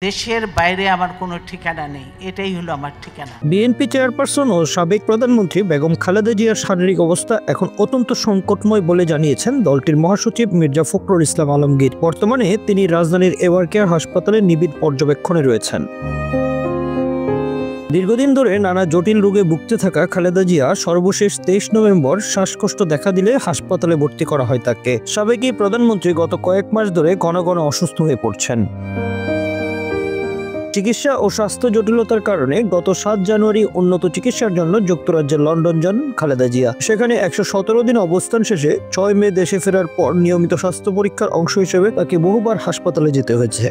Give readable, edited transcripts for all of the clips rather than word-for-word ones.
দেশের বাইরে আমার কোনো ঠিকানা নেই, এটাই হলো আমার ঠিকানা। বিএনপি চেয়ারপারসন ও সাবেক প্রধানমন্ত্রী বেগম খালেদা জিয়ার শারীরিক অবস্থা এখন অত্যন্ত সংকটময় বলে জানিয়েছেন দলটির মহাসচিব মির্জা ফখরুল ইসলাম আলমগীর। বর্তমানে তিনি রাজধানীর এভারকেয়ার হাসপাতালে নিবিড় পর্যবেক্ষণে রয়েছেন। দীর্ঘদিন ধরে নানা জটিল রোগে ভুগতে থাকা খালেদা জিয়া সর্বশেষ 23 নভেম্বর শ্বাসকষ্ট দেখা দিলে হাসপাতালে ভর্তি করা হয় তাকে। সাবেক এই প্রধানমন্ত্রী গত কয়েক মাস ধরে ঘন ঘন অসুস্থ হয়ে পড়ছেন। চিকিৎসা ও স্বাস্থ্য জটিলতার কারণে গত 7 জানুয়ারি উন্নত চিকিৎসার জন্য যুক্তরাজ্যের লন্ডন যান খালেদা জিয়া। সেখানে 117 দিন অবস্থান শেষে 6 মে দেশে ফেরার পর নিয়মিত স্বাস্থ্য পরীক্ষার অংশ হিসেবে তাকে বহুবার হাসপাতালে যেতে হয়েছে।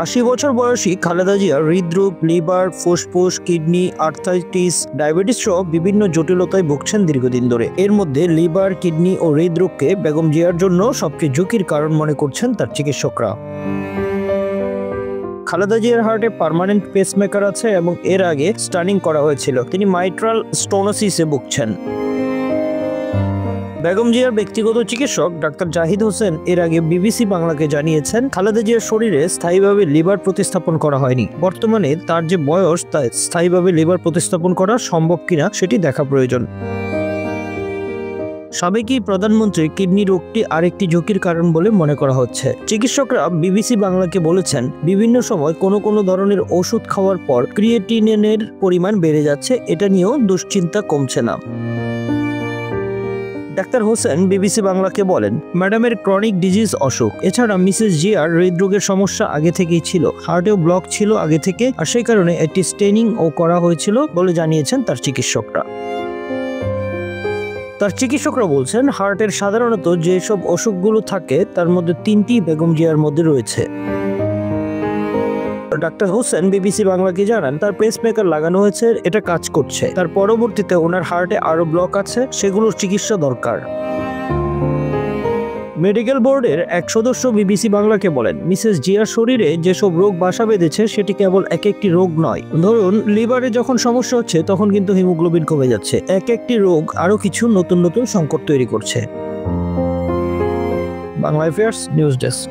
80 বছর বয়সী খালেদা জিয়া হৃদরোগ, লিভার, ফুসফুস, কিডনি, আর্থ্রাইটিস, ডায়াবেটিস সহ বিভিন্ন জটিলতায় ভুগছেন দীর্ঘদিন ধরে। এর মধ্যে লিভার, কিডনি ও হৃদরোগকে বেগম জিয়ার জন্য সবচেয়ে ঝুঁকির কারণ মনে করছেন তার চিকিৎসকরা। খালেদা জিয়ার হার্টে পার্মানেন্ট পেসমেকার আছে এবং এর আগে স্টানিং করা হয়েছিল। তিনি মাইট্রাল স্টোনোসিসে ভুগছেন। বেগম জিয়ার ব্যক্তিগত চিকিৎসক ডাক্তার জাহিদ হোসেন এর আগে বিবিসি বাংলাকে জানিয়েছেন, খালেদা জিয়ার শরীরে স্থায়ীভাবে লিভার প্রতিস্থাপন করা হয়নি। বর্তমানে তার যে বয়স, তা স্থায়ীভাবে লিভার প্রতিস্থাপন করা সম্ভব কিনা সেটি দেখা প্রয়োজন। সাবেক প্রধানমন্ত্রী কিডনি রোগটি আরেকটি ঝুঁকির কারণ বলে মনে করা হচ্ছে। চিকিৎসকরা বিবিসি বাংলাকে বলেছেন, বিভিন্ন সময় কোনো ধরনের ওষুধ খাওয়ার পর ক্রিয়েটিনিনের পরিমাণ বেড়ে যাচ্ছে, এটা নিয়েও দুশ্চিন্তা কমছে না। ডাক্তার হোসেন বিবিসি বাংলাকে বলেন, ম্যাডামের ক্রনিক ডিজিজ অসুখ। এছাড়া মিসেস জিয়ার হৃদরোগের সমস্যা আগে থেকেই ছিল, হার্টেও ব্লক ছিল আগে থেকে, আর সেই কারণে একটি স্টেনিং ও করা হয়েছিল বলে জানিয়েছেন তার চিকিৎসকরা। তার চিকিৎসকরা বলছেন, হার্টের সাধারণত যেসব অসুখগুলো থাকে তার মধ্যে 3টি বেগম জিয়ার মধ্যে রয়েছে। ডাক্তার হোসেন বিবিসি বাংলাকে জানান, তার পেসমেকার লাগানো হয়েছে, এটা কাজ করছে। তার পরবর্তীতে ওনার হার্টে আরো ব্লক আছে, সেগুলোর চিকিৎসা দরকার। মেডিকেল বোর্ডের এক সদস্য বিবিসি বাংলাকে বলেন, মিসেস জিয়ার শরীরে যেসব রোগ বাসা বেঁধেছে সেটি কেবল একটি রোগ নয়। ধরুন লিভারে যখন সমস্যা হচ্ছে তখন কিন্তু হিমোগ্লোবিন কমে যাচ্ছে। একটি রোগ আরো কিছু নতুন সংকট তৈরি করছে। Bangla affairs news desk.